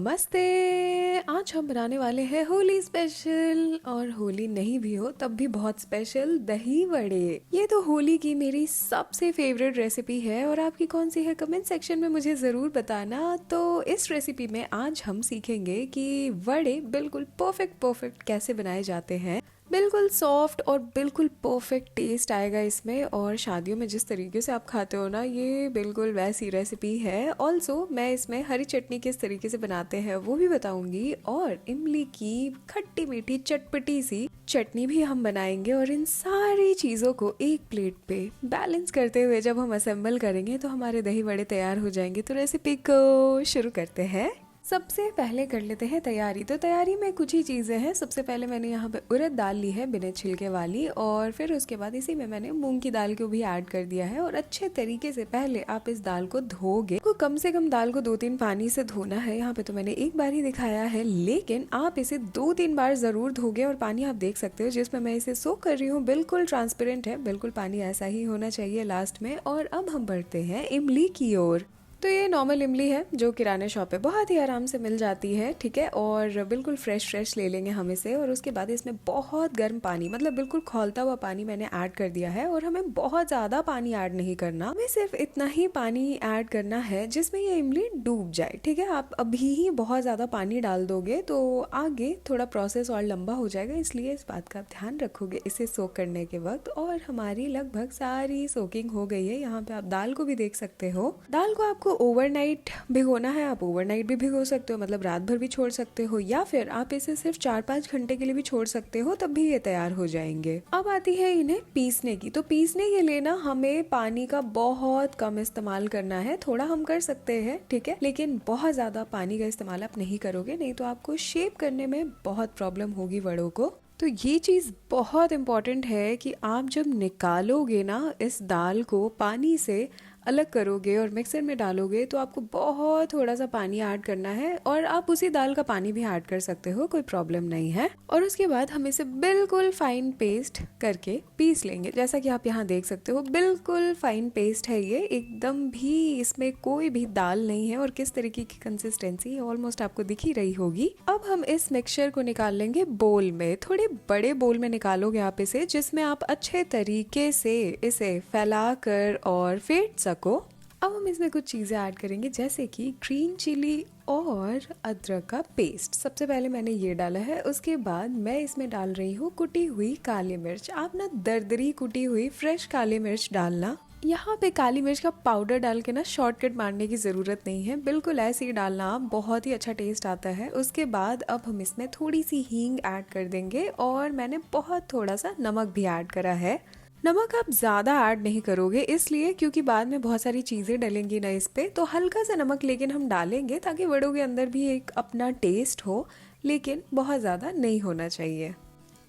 नमस्ते। आज हम बनाने वाले हैं होली स्पेशल, और होली नहीं भी हो तब भी बहुत स्पेशल दही वड़े। ये तो होली की मेरी सबसे फेवरेट रेसिपी है, और आपकी कौन सी है कमेंट सेक्शन में मुझे ज़रूर बताना। तो इस रेसिपी में आज हम सीखेंगे कि वड़े बिल्कुल परफेक्ट परफेक्ट कैसे बनाए जाते हैं। बिल्कुल सॉफ्ट और बिल्कुल परफेक्ट टेस्ट आएगा इसमें, और शादियों में जिस तरीके से आप खाते हो ना, ये बिल्कुल वैसी रेसिपी है। ऑल्सो मैं इसमें हरी चटनी किस तरीके से बनाते हैं वो भी बताऊंगी, और इमली की खट्टी मीठी चटपटी सी चटनी भी हम बनाएंगे। और इन सारी चीज़ों को एक प्लेट पे बैलेंस करते हुए जब हम असेंबल करेंगे तो हमारे दही वड़े तैयार हो जाएंगे। तो रेसिपी को शुरू करते हैं। सबसे पहले कर लेते हैं तैयारी। तो तैयारी में कुछ ही चीज़ें हैं। सबसे पहले मैंने यहाँ पे उड़द दाल ली है बिना छिलके वाली, और फिर उसके बाद इसी में मैंने मूंग की दाल को भी ऐड कर दिया है। और अच्छे तरीके से पहले आप इस दाल को धोगे, तो कम से कम दाल को 2-3 पानी से धोना है। यहाँ पे तो मैंने एक बार ही दिखाया है, लेकिन आप इसे 2-3 बार जरूर धोगे। और पानी आप देख सकते हो जिसमें मैं इसे सोक कर रही हूँ बिल्कुल ट्रांसपेरेंट है, बिल्कुल पानी ऐसा ही होना चाहिए लास्ट में। और अब हम बढ़ते हैं इमली की ओर। तो ये नॉर्मल इमली है जो किराने शॉप पे बहुत ही आराम से मिल जाती है, ठीक है। और बिल्कुल फ्रेश ले लेंगे हम इसे। और उसके बाद इसमें बहुत गर्म पानी, मतलब बिल्कुल खौलता हुआ पानी मैंने ऐड कर दिया है। और हमें बहुत ज़्यादा पानी ऐड नहीं करना, हमें सिर्फ इतना ही पानी ऐड करना है जिसमें ये इमली डूब जाए, ठीक है। आप अभी ही बहुत ज़्यादा पानी डाल दोगे तो आगे थोड़ा प्रोसेस और लंबा हो जाएगा, इसलिए इस बात का आप ध्यान रखोगे इसे सोक करने के वक्त। और हमारी लगभग सारी सोकिंग हो गई है। यहाँ पे आप दाल को भी देख सकते हो। दाल को आपको ओवरनाइट भिगोना है। आप ओवरनाइट भी भिगो सकते हो, मतलब रात भर भी छोड़ सकते हो, या फिर आप इसे सिर्फ 4-5 घंटे के लिए भी छोड़ सकते हो, तब भी ये तैयार हो जाएंगे। अब आती है इन्हें पीसने की। तो पीसने के लिए ना हमें पानी का बहुत कम इस्तेमाल करना है। थोड़ा हम कर सकते हैं, ठीक है, लेकिन बहुत ज्यादा पानी का इस्तेमाल आप नहीं करोगे, नहीं तो आपको शेप करने में बहुत प्रॉब्लम होगी वड़ों को। तो ये चीज़ बहुत इम्पॉर्टेंट है कि आप जब निकालोगे ना इस दाल को, पानी से अलग करोगे और मिक्सर में डालोगे, तो आपको बहुत थोड़ा सा पानी ऐड करना है। और आप उसी दाल का पानी भी ऐड कर सकते हो, कोई प्रॉब्लम नहीं है। और उसके बाद हम इसे बिल्कुल फाइन पेस्ट करके पीस लेंगे। जैसा कि आप यहाँ देख सकते हो बिल्कुल फाइन पेस्ट है ये, एकदम भी इसमें कोई भी दाल नहीं है। और किस तरीके की कंसिस्टेंसी ऑलमोस्ट आपको दिख ही रही होगी। अब हम इस मिक्सचर को निकाल लेंगे बोल में। थोड़े बड़े बोल में निकालोगे आप इसे, जिसमें आप अच्छे तरीके से इसे फैला कर और फेंट सको। अब हम इसमें कुछ चीज़ें ऐड करेंगे, जैसे कि ग्रीन चिली और अदरक का पेस्ट। सबसे पहले मैंने ये डाला है। उसके बाद मैं इसमें डाल रही हूँ कुटी हुई काली मिर्च। आप ना दरदरी कुटी हुई फ्रेश काली मिर्च डालना। यहाँ पे काली मिर्च का पाउडर डाल के ना शॉर्टकट मारने की ज़रूरत नहीं है, बिल्कुल ऐसे ही डालना, बहुत ही अच्छा टेस्ट आता है। उसके बाद अब हम इसमें थोड़ी सी हींग ऐड कर देंगे, और मैंने बहुत थोड़ा सा नमक भी ऐड करा है। नमक आप ज़्यादा ऐड नहीं करोगे, इसलिए क्योंकि बाद में बहुत सारी चीज़ें डलेंगी ना इस पे, तो हल्का सा नमक लेकिन हम डालेंगे ताकि वड़ों के अंदर भी एक अपना टेस्ट हो, लेकिन बहुत ज़्यादा नहीं होना चाहिए।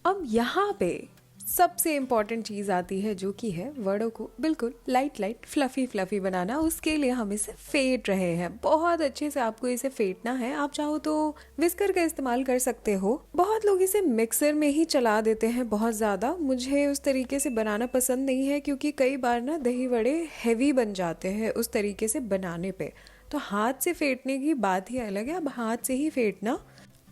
अब यहाँ पे सबसे इम्पॉर्टेंट चीज़ आती है, जो कि है वड़ों को बिल्कुल लाइट फ्लफी बनाना। उसके लिए हम इसे फेंट रहे हैं। बहुत अच्छे से आपको इसे फेंटना है। आप चाहो तो विस्कर का इस्तेमाल कर सकते हो। बहुत लोग इसे मिक्सर में ही चला देते हैं बहुत ज़्यादा। मुझे उस तरीके से बनाना पसंद नहीं है, क्योंकि कई बार ना दही वड़े हैवी बन जाते हैं उस तरीके से बनाने पे। तो हाथ से फेंटने की बात ही अलग है। अब हाथ से ही फेंटना।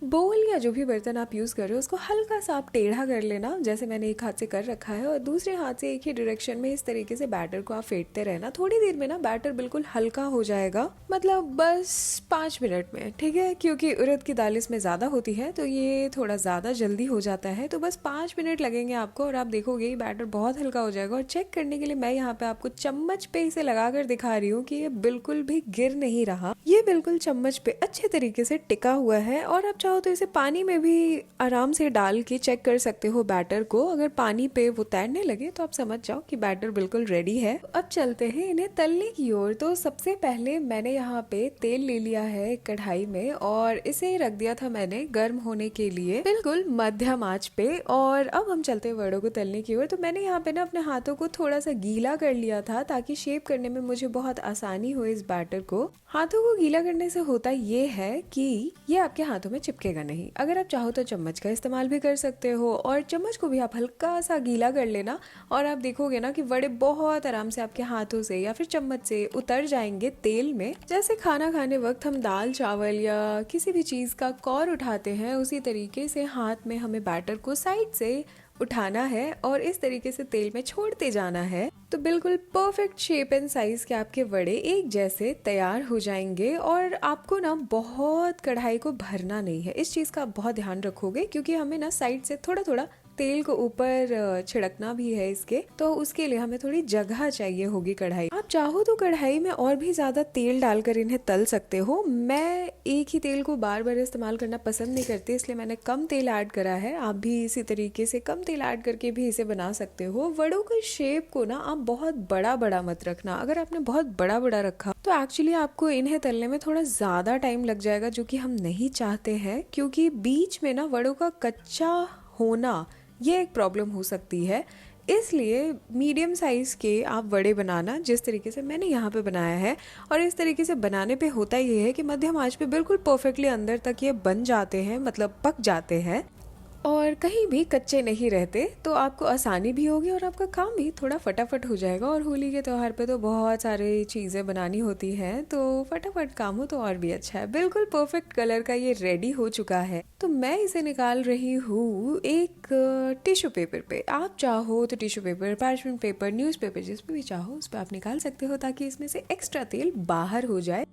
बोल या जो भी बर्तन आप यूज़ कर रहे हो उसको हल्का सा आप टेढ़ा कर लेना, जैसे मैंने एक हाथ से कर रखा है। और दूसरे हाथ से एक ही डायरेक्शन में इस तरीके से बैटर को आप फेंटते रहना। थोड़ी देर में ना बैटर बिल्कुल हल्का हो जाएगा, मतलब बस 5 मिनट में, ठीक है। क्योंकि उड़द की दाल इसमें ज़्यादा होती है तो ये थोड़ा ज़्यादा जल्दी हो जाता है। तो बस 5 मिनट लगेंगे आपको, और आप देखोगे ये बैटर बहुत हल्का हो जाएगा। और चेक करने के लिए मैं यहाँ पे आपको चम्मच पे इसे लगा कर दिखा रही हूँ कि ये बिल्कुल भी गिर नहीं रहा। ये बिल्कुल चम्मच पे अच्छे तरीके से टिका हुआ है। और आप तो इसे पानी में भी आराम से डाल के चेक कर सकते हो बैटर को। अगर पानी पे वो तैरने लगे तो आप समझ जाओ कि बैटर बिल्कुल रेडी है। अब चलते हैं इन्हें तलने की ओर। तो सबसे पहले मैंने यहाँ पे तेल ले लिया है कढ़ाई में, और इसे रख दिया था मैंने गर्म होने के लिए बिल्कुल मध्यम आंच पे। और अब हम चलते हैं वड़ों को तलने की ओर। तो मैंने यहाँ पे ना अपने हाथों को थोड़ा सा गीला कर लिया था, ताकि शेप करने में मुझे बहुत आसानी हो इस बैटर को। हाथों को गीला करने से होता ये है कि ये आपके हाथों में चिपके चिपकेगा नहीं। अगर आप चाहो तो चम्मच का इस्तेमाल भी कर सकते हो, और चम्मच को भी आप हल्का सा गीला कर लेना और आप देखोगे ना कि वड़े बहुत आराम से आपके हाथों से या फिर चम्मच से उतर जाएंगे तेल में। जैसे खाना खाने वक्त हम दाल चावल या किसी भी चीज़ का कौर उठाते हैं, उसी तरीके से हाथ में हमें बैटर को साइड से उठाना है और इस तरीके से तेल में छोड़ते जाना है। तो बिल्कुल परफेक्ट शेप एंड साइज के आपके वड़े एक जैसे तैयार हो जाएंगे। और आपको ना बहुत कढ़ाई को भरना नहीं है, इस चीज़ का आप बहुत ध्यान रखोगे, क्योंकि हमें ना साइड से थोड़ा थोड़ा तेल को ऊपर छिड़कना भी है इसके, तो उसके लिए हमें थोड़ी जगह चाहिए होगी कढ़ाई। आप चाहो तो कढ़ाई में और भी ज्यादा तेल डालकर इन्हें तल सकते हो। मैं एक ही तेल को बार बार इस्तेमाल करना पसंद नहीं करती, इसलिए मैंने कम तेल ऐड करा है। आप भी इसी तरीके से कम तेल ऐड करके भी इसे बना सकते हो। वड़ों के शेप को ना आप बहुत बड़ा बड़ा मत रखना। अगर आपने बहुत बड़ा बड़ा रखा तो एक्चुअली आपको इन्हें तलने में थोड़ा ज्यादा टाइम लग जाएगा, जो कि हम नहीं चाहते हैं, क्योंकि बीच में ना वड़ों का कच्चा होना ये एक प्रॉब्लम हो सकती है। इसलिए मीडियम साइज के आप वड़े बनाना, जिस तरीके से मैंने यहाँ पे बनाया है। और इस तरीके से बनाने पे होता ये है कि मध्यम आंच पे बिल्कुल परफेक्टली अंदर तक ये बन जाते हैं, मतलब पक जाते हैं और कहीं भी कच्चे नहीं रहते। तो आपको आसानी भी होगी और आपका काम भी थोड़ा फटाफट हो जाएगा। और होली के त्यौहार पे तो बहुत सारी चीज़ें बनानी होती हैं, तो फटाफट काम हो तो और भी अच्छा है। बिल्कुल परफेक्ट कलर का ये रेडी हो चुका है। तो मैं इसे निकाल रही हूँ एक टिश्यू पेपर पे। आप चाहो तो tissue paper, parachute paper, newspaper, जिस पे भी चाहो उस पर आप निकाल सकते हो, ताकि इसमें से एक्स्ट्रा तेल बाहर हो जाए।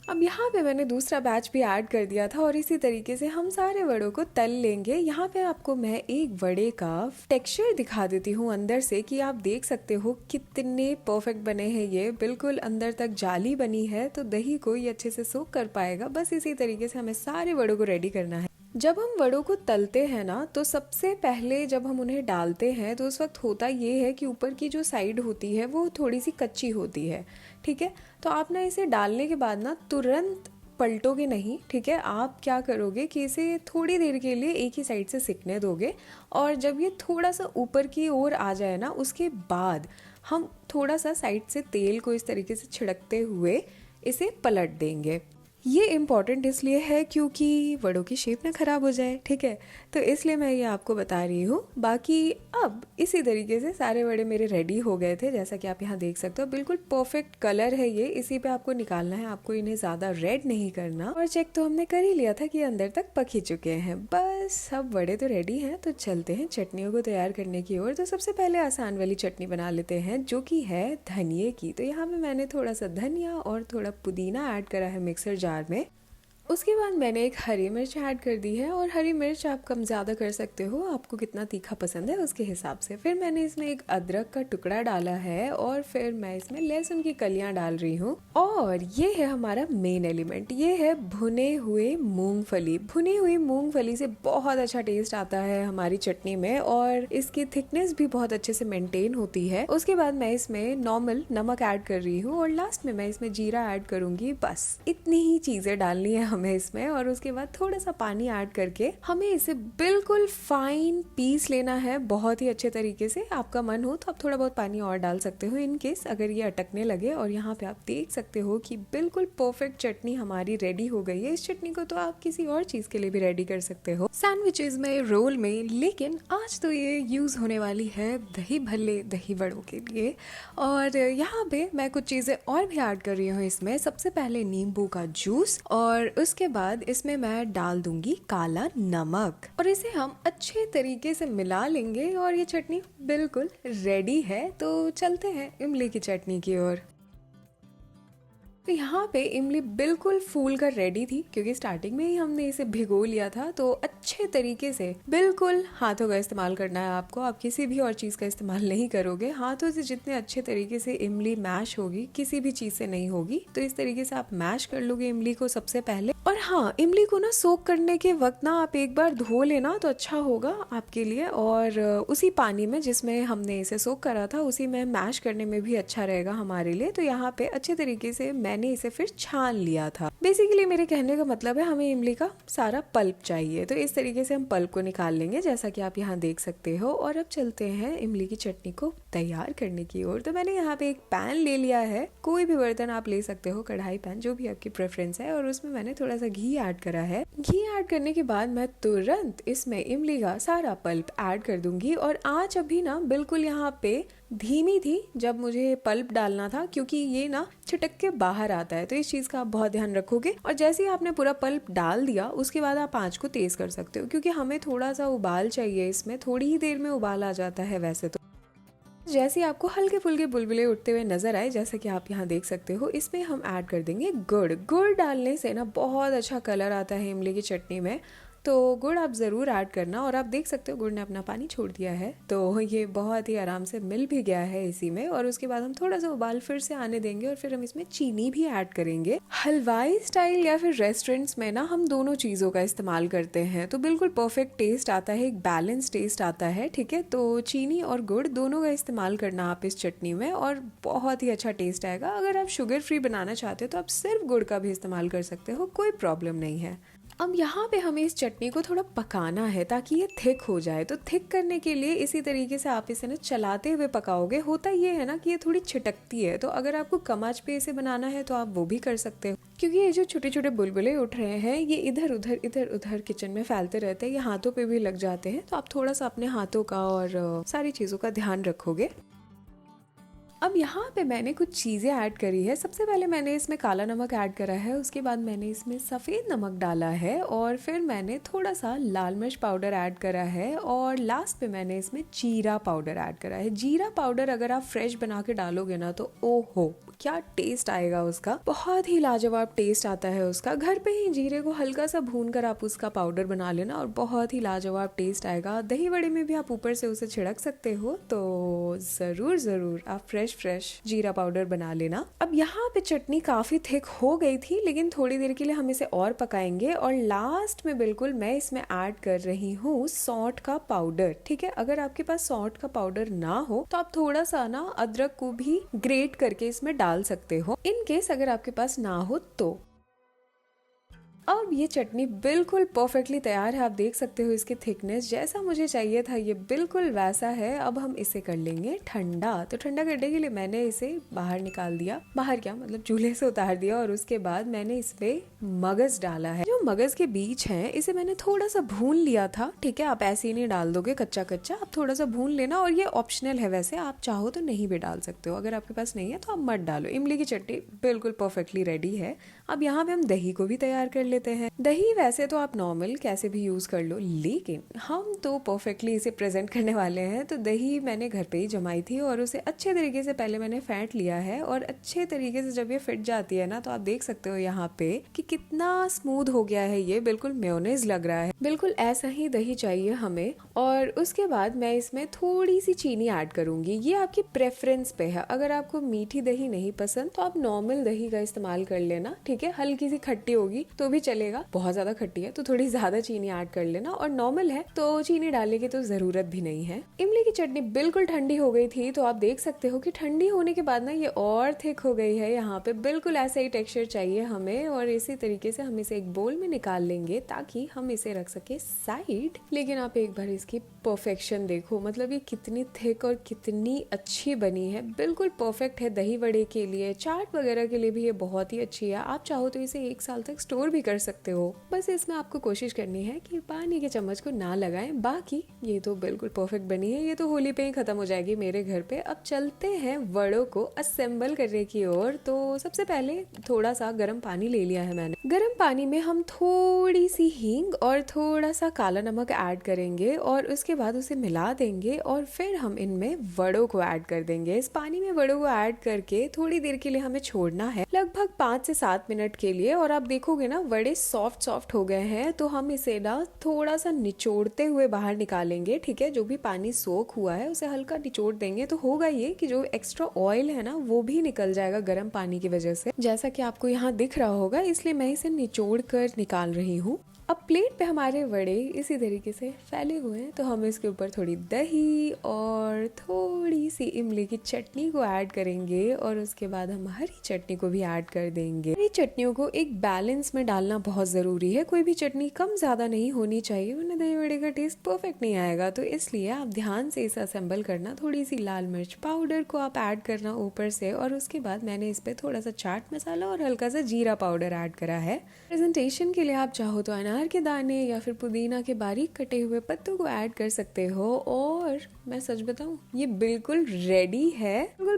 अब यहाँ पे मैंने दूसरा बैच भी ऐड कर दिया था और इसी तरीके से हम सारे वड़ों को तल लेंगे। यहाँ पे आपको मैं एक वड़े का टेक्सचर दिखा देती हूँ अंदर से, कि आप देख सकते हो कितने परफेक्ट बने हैं ये। बिल्कुल अंदर तक जाली बनी है, तो दही को ये अच्छे से सोख कर पाएगा। बस इसी तरीके से हमें सारे वड़ों को रेडी करना है। जब हम वड़ों को तलते हैं ना, तो सबसे पहले जब हम उन्हें डालते हैं तो उस वक्त होता ये है कि ऊपर की जो साइड होती है वो थोड़ी सी कच्ची होती है। ठीक है, तो आप ना इसे डालने के बाद ना तुरंत पलटोगे नहीं। ठीक है, आप क्या करोगे कि इसे थोड़ी देर के लिए एक ही साइड से सिकने दोगे, और जब ये थोड़ा सा ऊपर की ओर आ जाए ना, उसके बाद हम थोड़ा सा साइड से तेल को इस तरीके से छिड़कते हुए इसे पलट देंगे। ये इम्पॉर्टेंट इसलिए है क्योंकि वड़ों की शेप ना खराब हो जाए। ठीक है, तो इसलिए मैं ये आपको बता रही हूँ। बाकी अब इसी तरीके से सारे वड़े मेरे रेडी हो गए थे, जैसा कि आप यहाँ देख सकते हो। बिल्कुल परफेक्ट कलर है ये, इसी पे आपको निकालना है, आपको इन्हें ज़्यादा रेड नहीं करना। और चेक तो हमने कर ही लिया था कि अंदर तक पक ही चुके हैं। बस अब वड़े तो रेडी हैं, तो चलते हैं चटनियों को तैयार करने की ओर। तो सबसे पहले आसान वाली चटनी बना लेते हैं, जो कि है धनिए की। तो यहाँ पे मैंने थोड़ा सा धनिया और थोड़ा पुदीना ऐड करा है मिक्सर जार में। उसके बाद मैंने एक हरी मिर्च ऐड कर दी है, और हरी मिर्च आप कम ज़्यादा कर सकते हो, आपको कितना तीखा पसंद है उसके हिसाब से। फिर मैंने इसमें एक अदरक का टुकड़ा डाला है, और फिर मैं इसमें लहसुन की कलियां डाल रही हूँ। और ये है हमारा मेन एलिमेंट, ये है भुने हुए मूंगफली। भुनी हुई मूंगफली से बहुत अच्छा टेस्ट आता है हमारी चटनी में, और इसकी थिकनेस भी बहुत अच्छे से मेंटेन होती है। उसके बाद मैं इसमें नॉर्मल नमक ऐड कर रही हूँ, और लास्ट में मैं इसमें जीरा ऐड करूंगी। बस इतनी ही चीज़ें डालनी है हमें इसमें, और उसके बाद थोड़ा सा पानी ऐड करके हमें इसे बिल्कुल फाइन पीस लेना है, बहुत ही अच्छे तरीके से। आपका मन हो तो आप थोड़ा बहुत पानी और डाल सकते हो इन केस अगर ये अटकने लगे। और यहाँ पे आप देख सकते हो कि बिल्कुल परफेक्ट चटनी हमारी रेडी हो गई है। इस चटनी को तो आप किसी और चीज के लिए भी रेडी कर सकते हो, सैंडविचेस में, रोल में, लेकिन आज तो ये यूज होने वाली है दही भल्ले, दही वड़ों के लिए। और यहाँ पे मैं कुछ चीजें और भी ऐड कर रही हूँ इसमें। सबसे पहले नींबू का जूस, और उसके बाद इसमें मैं डाल दूंगी काला नमक, और इसे हम अच्छे तरीके से मिला लेंगे और ये चटनी बिल्कुल रेडी है। तो चलते हैं इमली की चटनी की ओर। तो यहाँ पे इमली बिल्कुल फूल कर रेडी थी, क्योंकि स्टार्टिंग में ही हमने इसे भिगो लिया था। तो अच्छे तरीके से बिल्कुल हाथों का इस्तेमाल करना है आपको, आप किसी भी और चीज़ का इस्तेमाल नहीं करोगे। हाथों से जितने अच्छे तरीके से इमली मैश होगी, किसी भी चीज़ से नहीं होगी, तो इस तरीके से आप मैश कर लोगे इमली को सबसे पहले। और हाँ, इमली को ना सोक करने के वक्त ना आप एक बार धो लेना तो अच्छा होगा आपके लिए। और उसी पानी में जिसमें हमने इसे सोक करा था, उसी में मैश करने में भी अच्छा रहेगा हमारे लिए। तो यहाँ पे अच्छे तरीके से मैंने इसे फिर छान लिया था। बेसिकली मेरे कहने का मतलब है हमें इमली का सारा पल्प चाहिए, तो इस तरीके से हम पल्प को निकाल लेंगे, जैसा कि आप यहाँ देख सकते हो। और अब चलते हैं इमली की चटनी को तैयार करने की ओर। तो मैंने यहाँ पे एक पैन ले लिया है, कोई भी बर्तन आप ले सकते हो, कढ़ाई पैन जो भी आपकी प्रेफरेंस है, और उसमें मैंने थोड़ा सा घी ऐड करा है। घी ऐड करने के बाद मैं तुरंत इसमें इमली का सारा पल्प ऐड कर दूंगी, और आँच अभी ना बिल्कुल यहाँ पे धीमी थी जब मुझे पल्प डालना था, क्योंकि ये ना छिटक के बाहर आता है, तो इस चीज़ का आप बहुत ध्यान रखोगे। और जैसे ही आपने पूरा पल्प डाल दिया उसके बाद आप आँच को तेज़ कर सकते हो, क्योंकि हमें थोड़ा सा उबाल चाहिए, इसमें थोड़ी ही देर में उबाल आ जाता है वैसे तो। जैसे आपको हल्के फुल्के बुलबुले उठते हुए नजर आए, जैसे कि आप यहाँ देख सकते हो, इसमें हम ऐड कर देंगे गुड़। गुड़ डालने से ना बहुत अच्छा कलर आता है इमली की चटनी में, तो गुड़ आप ज़रूर ऐड करना। और आप देख सकते हो गुड़ ने अपना पानी छोड़ दिया है, तो ये बहुत ही आराम से मिल भी गया है इसी में। और उसके बाद हम थोड़ा सा उबाल फिर से आने देंगे, और फिर हम इसमें चीनी भी ऐड करेंगे। हलवाई स्टाइल या फिर रेस्टोरेंट्स में ना हम दोनों चीज़ों का इस्तेमाल करते हैं, तो बिल्कुल परफेक्ट टेस्ट आता है, एक बैलेंस टेस्ट आता है, ठीक है। तो चीनी और गुड़ दोनों का इस्तेमाल करना आप इस चटनी में, और बहुत ही अच्छा टेस्ट आएगा। अगर आप शुगर फ्री बनाना चाहते हो तो आप सिर्फ गुड़ का भी इस्तेमाल कर सकते हो, कोई प्रॉब्लम नहीं है। अब यहाँ पे हमें इस चटनी को थोड़ा पकाना है ताकि ये थिक हो जाए। तो थिक करने के लिए इसी तरीके से आप इसे ना चलाते हुए पकाओगे। होता ये है ना कि ये थोड़ी छिटकती है, तो अगर आपको कम आंच पे इसे बनाना है तो आप वो भी कर सकते हो, क्योंकि ये जो छोटे छोटे बुलबुले उठ रहे हैं ये इधर उधर किचन में फैलते रहते हैं, ये हाथों पे भी लग जाते हैं। तो आप थोड़ा सा अपने हाथों का और सारी चीज़ों का ध्यान रखोगे। अब यहाँ पे मैंने कुछ चीज़ें ऐड करी है। सबसे पहले मैंने इसमें काला नमक ऐड करा है, उसके बाद मैंने इसमें सफ़ेद नमक डाला है, और फिर मैंने थोड़ा सा लाल मिर्च पाउडर ऐड करा है, और लास्ट पे मैंने इसमें जीरा पाउडर ऐड करा है। जीरा पाउडर अगर आप फ्रेश बना के डालोगे ना तो ओहो क्या टेस्ट आएगा उसका, बहुत ही लाजवाब टेस्ट आता है उसका। घर पे ही जीरे को हल्का सा भून कर आप उसका पाउडर बना लेना और बहुत ही लाजवाब टेस्ट आएगा। दही बड़े में भी आप ऊपर से उसे छिड़क सकते हो, तो ज़रूर आप फ्रेश जीरा पाउडर बना लेना। अब यहाँ पे चटनी काफ़ी थिक हो गई थी, लेकिन थोड़ी देर के लिए हम इसे और पकाएंगे, और लास्ट में बिल्कुल मैं इसमें ऐड कर रही हूँ सौंठ का पाउडर, ठीक है। अगर आपके पास सौंठ का पाउडर ना हो तो आप थोड़ा सा ना अदरक को भी ग्रेट करके इसमें डाल सकते हो, इन केस अगर आपके पास ना हो तो। अब ये चटनी बिल्कुल परफेक्टली तैयार है। आप देख सकते हो इसकी थिकनेस, जैसा मुझे चाहिए था ये बिल्कुल वैसा है। अब हम इसे कर लेंगे ठंडा। तो ठंडा करने के लिए मैंने इसे बाहर निकाल दिया, बाहर क्या मतलब चूल्हे से उतार दिया, और उसके बाद मैंने इसमें मगज डाला है। जो मगज के बीज हैं इसे मैंने थोड़ा सा भून लिया था, ठीक है। आप ऐसे ही नहीं डाल दोगे कच्चा कच्चा, आप थोड़ा सा भून लेना, और ये ऑप्शनल है वैसे, आप चाहो तो नहीं भी डाल सकते हो। अगर आपके पास नहीं है तो आप मत डालो। इमली की चटनी बिल्कुल परफेक्टली रेडी है। अब यहाँ पे हम दही को भी तैयार कर लेते हैं। दही वैसे तो आप नॉर्मल कैसे भी यूज कर लो, लेकिन हम तो परफेक्टली इसे प्रेजेंट करने वाले हैं। तो दही मैंने घर पे ही जमाई थी, और उसे अच्छे तरीके से पहले मैंने फेंट लिया है, और अच्छे तरीके से जब ये फिट जाती है ना तो आप देख सकते हो यहाँ पे कि कितना स्मूथ हो गया है, ये बिल्कुल मेयोनेज लग रहा है। बिल्कुल ऐसा ही दही चाहिए हमें। और उसके बाद मैं इसमें थोड़ी सी चीनी ऐड करूंगी, ये आपकी प्रेफरेंस पे है। अगर आपको मीठी दही नहीं पसंद तो आप नॉर्मल दही का इस्तेमाल कर लेना, ठीक है। हल्की सी खट्टी होगी तो भी चलेगा, बहुत ज्यादा खट्टी है तो थोड़ी ज्यादा चीनी ऐड कर लेना, और नॉर्मल है तो चीनी डालने की तो जरूरत भी नहीं है। इमली की चटनी बिल्कुल ठंडी हो गई थी, तो आप देख सकते हो कि ठंडी होने के बाद ना ये और थिक हो गई है। यहाँ पे बिल्कुल ऐसा ही टेक्सचर चाहिए हमें, और इसी तरीके से हम इसे एक बोल में निकाल लेंगे ताकि हम इसे रख सके साइड। लेकिन आप एक बार इसकी परफेक्शन देखो, मतलब ये कितनी थिक और कितनी अच्छी बनी है, बिल्कुल परफेक्ट है दही वड़े के लिए, चाट वगैरह के लिए भी ये बहुत ही अच्छी है। आप चाहो तो इसे 1 साल तक स्टोर भी कर सकते हो। बस इसमें आपको कोशिश करनी है कि पानी के चम्मच को ना लगाएं। बाकी ये तो बिल्कुल परफेक्ट बनी है, ये तो होली पे ही खत्म हो जाएगी मेरे घर पे। अब चलते हैं वड़ों को असेंबल करने की ओर। तो सबसे पहले थोड़ा सा गर्म पानी ले लिया है मैंने। गर्म पानी में हम थोड़ी सी हींग और थोड़ा सा काला नमक ऐड करेंगे, और उसके बाद उसे मिला देंगे, और फिर हम इनमें वड़ों को ऐड कर देंगे। इस पानी में वड़ों को ऐड करके थोड़ी देर के लिए हमें छोड़ना है, लगभग 5 से 7 मिनट के लिए। और आप देखोगे ना वड़े सॉफ्ट हो गए हैं, तो हम इसे ना थोड़ा सा निचोड़ते हुए बाहर निकालेंगे, ठीक है। जो भी पानी सोख हुआ है उसे हल्का निचोड़ देंगे, तो होगा ये कि जो एक्स्ट्रा ऑयल है ना वो भी निकल जाएगा गर्म पानी की वजह से, जैसा कि आपको यहाँ दिख रहा होगा। इसलिए मैं इसे निचोड़ कर निकाल रही हूँ। अब प्लेट पे हमारे वड़े इसी तरीके से फैले हुए हैं, तो हम इसके ऊपर थोड़ी दही और थोड़ी सी इमली की चटनी को ऐड करेंगे और उसके बाद हम हरी चटनी को भी ऐड कर देंगे। हरी चटनियों को एक बैलेंस में डालना बहुत ज़रूरी है, कोई भी चटनी कम ज़्यादा नहीं होनी चाहिए वरना दही वड़े का टेस्ट परफेक्ट नहीं आएगा। तो इसलिए आप ध्यान से इसे असेंबल करना। थोड़ी सी लाल मिर्च पाउडर को आप ऐड करना ऊपर से, और उसके बाद मैंने इस पर थोड़ा सा चाट मसाला और हल्का सा जीरा पाउडर ऐड करा है। प्रेजेंटेशन के लिए आप चाहो तो अनार के दाने या फिर पुदीना के बारीक कटे हुए पत्तों को ऐड कर सकते हो। और मैं सच बताऊं, ये बिल्कुल रेडी है। बिल्कुल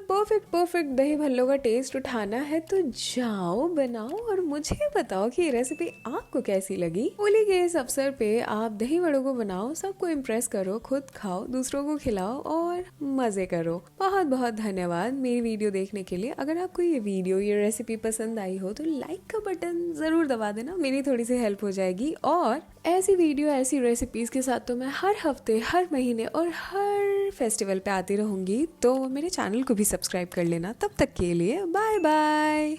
परफेक्ट दही भल्लों का टेस्ट उठाना है तो जाओ बनाओ और मुझे बताओ कि ये रेसिपी आपको कैसी लगी। होली के इस अवसर पे आप दही वड़ों को बनाओ, सबको इम्प्रेस करो, खुद खाओ, दूसरों को खिलाओ और मजे करो। बहुत बहुत धन्यवाद मेरी वीडियो देखने के लिए। अगर आपको ये वीडियो, ये रेसिपी पसंद आई हो तो लाइक का बटन जरूर दबा देना, मेरी थोड़ी सी हेल्प हो जाएगी। और ऐसी वीडियो, ऐसी रेसिपीज के साथ तो मैं हर हफ्ते, हर महीने और हर फेस्टिवल पे आती रहूंगी, तो मेरे चैनल को भी सब्सक्राइब कर लेना। तब तक के लिए बाय बाय।